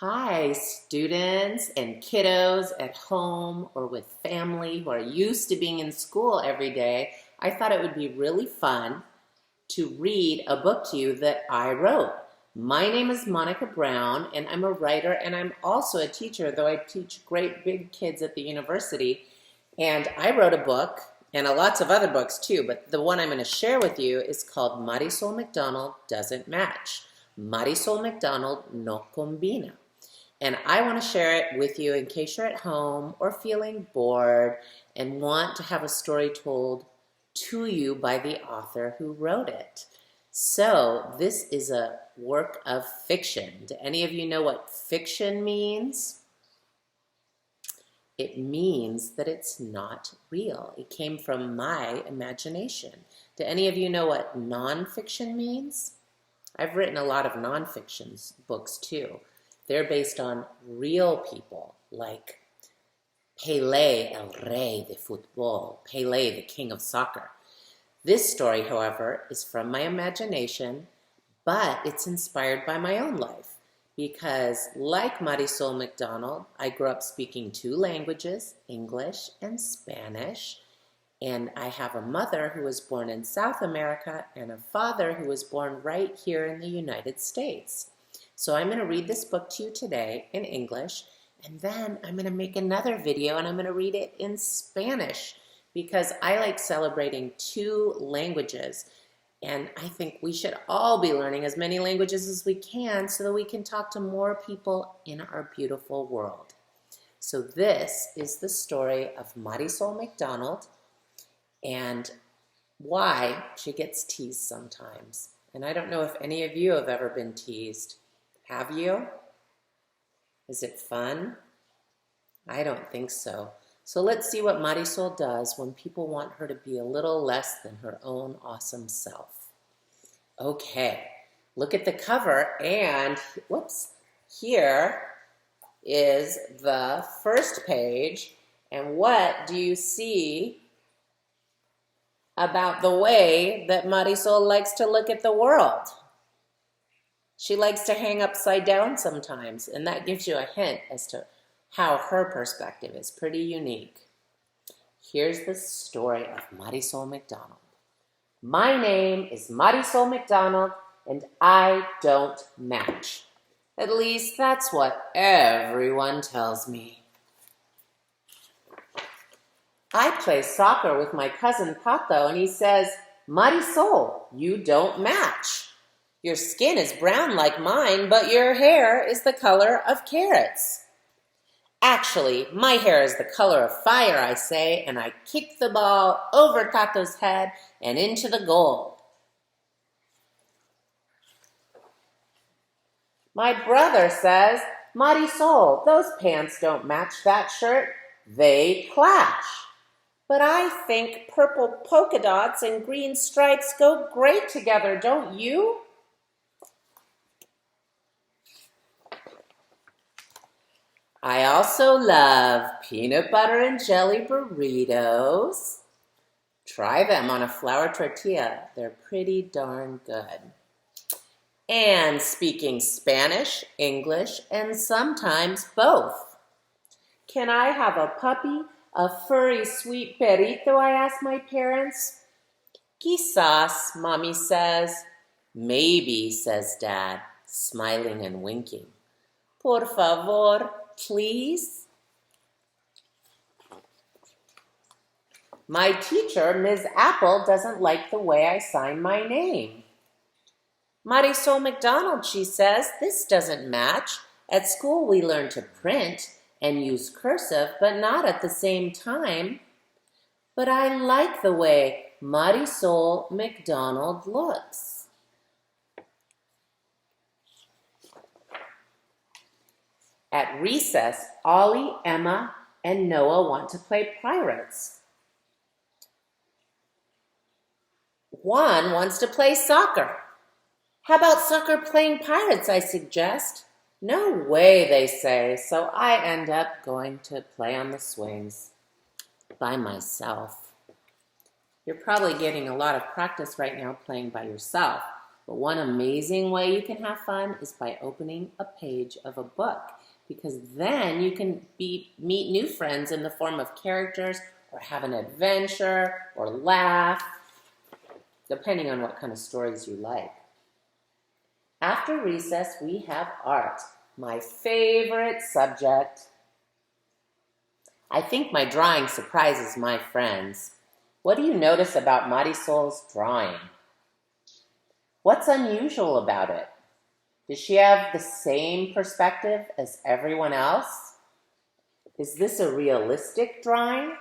Hi, students and kiddos at home or with family who are used to being in school every day. I thought it would be really fun to read a book to you that I wrote. My name is Monica Brown, and I'm a writer, and I'm also a teacher, though I teach great big kids at the university. And I wrote a book, and lots of other books too, but the one I'm going to share with you is called Marisol McDonald Doesn't Match. Marisol McDonald no combina. And I want to share it with you in case you're at home or feeling bored and want to have a story told to you by the author who wrote it. So this is a work of fiction. Do any of you know what fiction means? It means that it's not real. It came from my imagination. Do any of you know what nonfiction means? I've written a lot of nonfiction books too. They're based on real people, like Pelé, el rey de fútbol, Pelé, the king of soccer. This story, however, is from my imagination, but it's inspired by my own life because, like Marisol McDonald, I grew up speaking two languages, English and Spanish, and I have a mother who was born in South America and a father who was born right here in the United States. So I'm going to read this book to you today in English, and then I'm going to make another video and I'm going to read it in Spanish because I like celebrating two languages, and I think we should all be learning as many languages as we can so that we can talk to more people in our beautiful world. So this is the story of Marisol McDonald and why she gets teased sometimes. And I don't know if any of you have ever been teased. Have you? Is it fun? I don't think so. So let's see what Marisol does when people want her to be a little less than her own awesome self. Okay, look at the cover, and whoops, here is the first page. And what do you see about the way that Marisol likes to look at the world? She likes to hang upside down sometimes, and that gives you a hint as to how her perspective is pretty unique. Here's the story of Marisol McDonald. My name is Marisol McDonald, and I don't match. At least that's what everyone tells me. I play soccer with my cousin Pato, and he says, Marisol, you don't match. Your skin is brown like mine, but your hair is the color of carrots. Actually, my hair is the color of fire, I say, and I kick the ball over Tato's head and into the goal. My brother says, Marisol, those pants don't match that shirt. They clash. But I think purple polka dots and green stripes go great together, don't you? I also love peanut butter and jelly burritos. Try them on a flour tortilla. They're pretty darn good. And speaking Spanish, English, and sometimes both. Can I have a puppy, a furry, sweet perrito, I ask my parents. Quizás, Mommy says. Maybe, says Dad, smiling and winking. Por favor, please? My teacher, Ms. Apple, doesn't like the way I sign my name. Marisol McDonald, she says, this doesn't match. At school we learn to print and use cursive, but not at the same time. But I like the way Marisol McDonald looks. At recess, Ollie, Emma, and Noah want to play pirates. Juan wants to play soccer. How about soccer playing pirates, I suggest. No way, they say, so I end up going to play on the swings by myself. You're probably getting a lot of practice right now playing by yourself, But one amazing way you can have fun is by opening a page of a book, because then you can meet new friends in the form of characters, or have an adventure, or laugh, depending on what kind of stories you like. After recess, we have art, my favorite subject. I think my drawing surprises my friends. What do you notice about Marisol's drawing? What's unusual about it? Does she have the same perspective as everyone else? Is this a realistic drawing?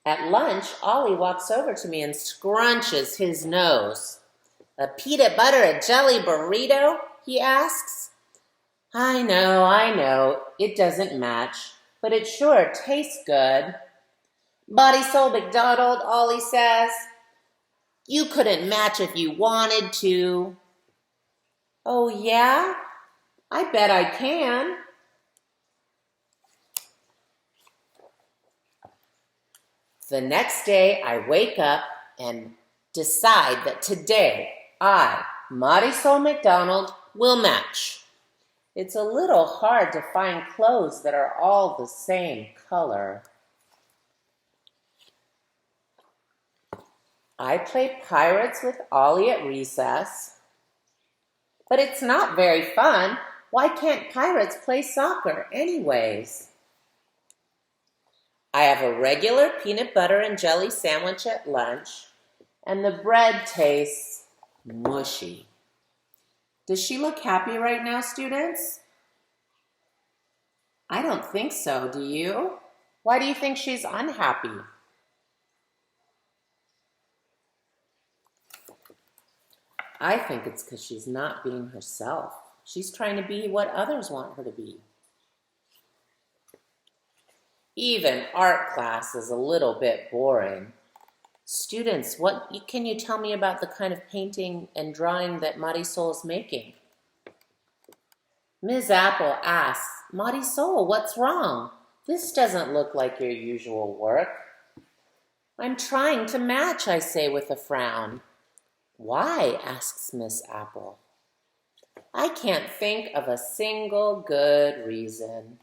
At lunch, Ollie walks over to me and scrunches his nose. "A peanut butter and jelly burrito?" he asks. I know, it doesn't match, but it sure tastes good. Marisol McDonald, Ollie says. You couldn't match if you wanted to. Oh yeah? I bet I can. The next day, I wake up and decide that today, I, Marisol McDonald, will match. It's a little hard to find clothes that are all the same color. I play pirates with Ollie at recess. But it's not very fun. Why can't pirates play soccer anyways? I have a regular peanut butter and jelly sandwich at lunch, and the bread tastes mushy. Does she look happy right now, students? I don't think so, do you? Why do you think she's unhappy? I think it's because she's not being herself. She's trying to be what others want her to be. Even art class is a little bit boring. Students, what can you tell me about the kind of painting and drawing that Marisol is making? Ms. Apple asks, Marisol, what's wrong? This doesn't look like your usual work. I'm trying to match, I say with a frown. Why? Asks Miss Apple. I can't think of a single good reason.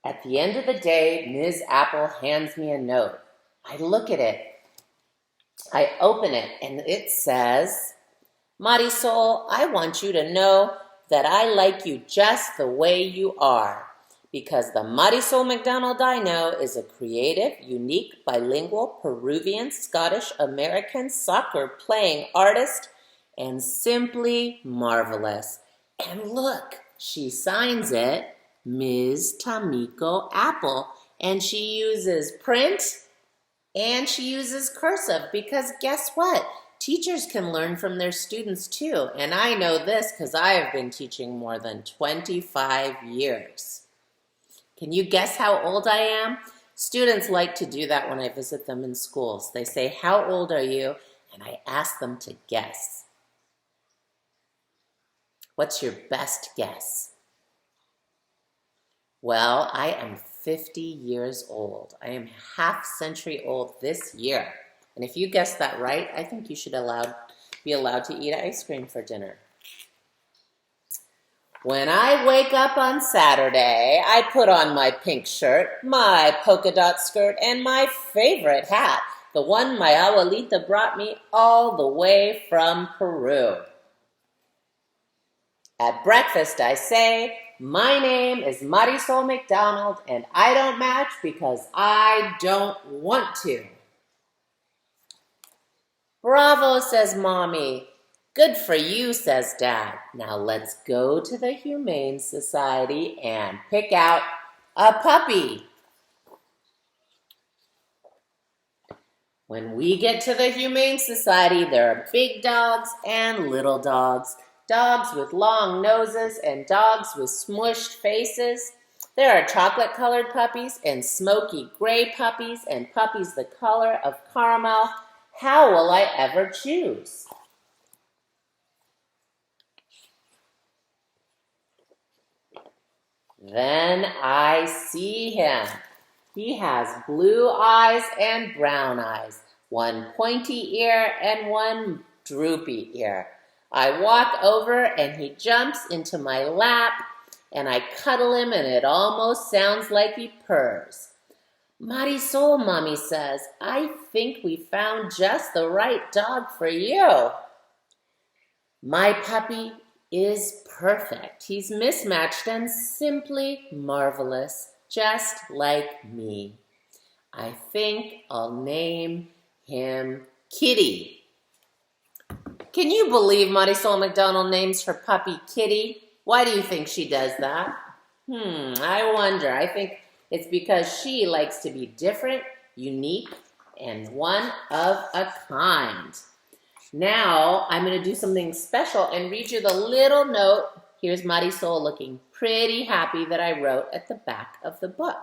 At the end of the day, Ms. Apple hands me a note. I look at it. I open it, and it says, Marisol, I want you to know that I like you just the way you are, because the Marisol McDonald I know is a creative, unique, bilingual, Peruvian, Scottish, American soccer-playing artist, and simply marvelous. And look, she signs it, Ms. Tamiko Apple, and she uses print and she uses cursive, because guess what? Teachers can learn from their students too, and I know this because I have been teaching more than 25 years. Can you guess how old I am? Students like to do that when I visit them in schools. They say, how old are you? And I ask them to guess. What's your best guess? Well, I am 50 years old. I am half century old this year. And if you guessed that right, I think you should be allowed to eat ice cream for dinner. When I wake up on Saturday, I put on my pink shirt, my polka dot skirt, and my favorite hat, the one my abuelita brought me all the way from Peru. At breakfast, I say, my name is Marisol McDonald, and I don't match because I don't want to. Bravo, says Mommy. Good for you, says Dad. Now let's go to the Humane Society and pick out a puppy. When we get to the Humane Society, there are big dogs and little dogs. Dogs with long noses and dogs with smushed faces. There are chocolate-colored puppies and smoky gray puppies and puppies the color of caramel. How will I ever choose? Then I see him. He has blue eyes and brown eyes, one pointy ear and one droopy ear. I walk over and he jumps into my lap and I cuddle him and it almost sounds like he purrs. Marisol, Mommy says, I think we found just the right dog for you. My puppy is perfect. He's mismatched and simply marvelous, just like me. I think I'll name him Kitty. Can you believe Marisol McDonald names her puppy Kitty? Why do you think she does that? I wonder. I think it's because she likes to be different, unique, and one of a kind. Now, I'm going to do something special and read you the little note. Here's Marisol looking pretty happy that I wrote at the back of the book.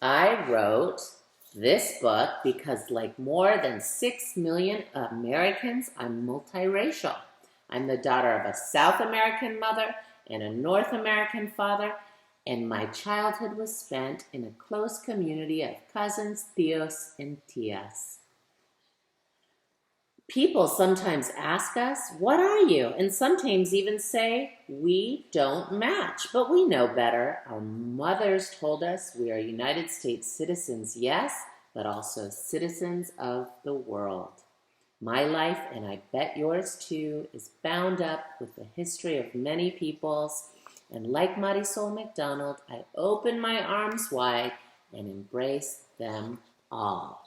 I wrote this book because, like more than 6 million Americans, I'm multiracial. I'm the daughter of a South American mother and a North American father, and my childhood was spent in a close community of cousins, tios, and tias. People sometimes ask us, what are you? And sometimes even say, we don't match, but we know better. Our mothers told us we are United States citizens, yes, but also citizens of the world. My life, and I bet yours too, is bound up with the history of many peoples. And like Marisol McDonald, I open my arms wide and embrace them all.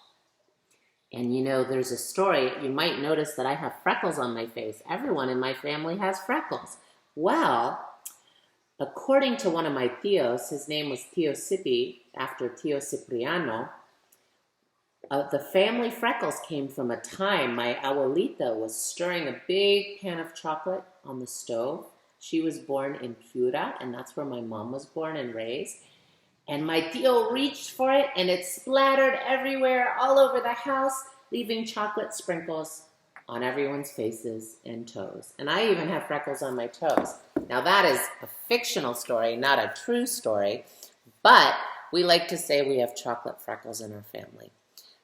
And you know, there's a story. You might notice that I have freckles on my face. Everyone in my family has freckles. Well, according to one of my tios, his name was Tio Sipi, after Tio Cipriano, the family freckles came from a time my abuelita was stirring a big pan of chocolate on the stove. She was born in Piura, and that's where my mom was born and raised. And my tio reached for it, and it splattered everywhere, all over the house, leaving chocolate sprinkles on everyone's faces and toes. And I even have freckles on my toes. Now, that is a fictional story, not a true story, but we like to say we have chocolate freckles in our family.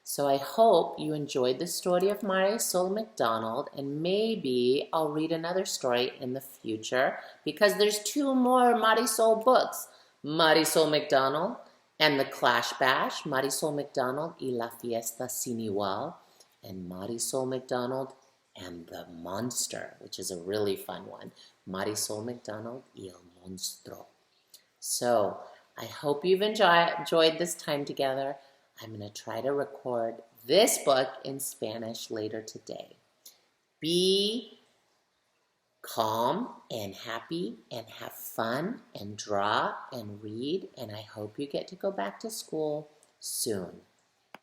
So I hope you enjoyed the story of Marisol McDonald, and maybe I'll read another story in the future, because there's 2 more Marisol books. Marisol McDonald and the Clash Bash, Marisol McDonald y la Fiesta Sin Igual, and Marisol McDonald and the Monster, which is a really fun one, Marisol McDonald y el Monstruo. So I hope you've enjoyed this time together. I'm going to try to record this book in Spanish later today. Be calm and happy and have fun and draw and read, and I hope you get to go back to school soon.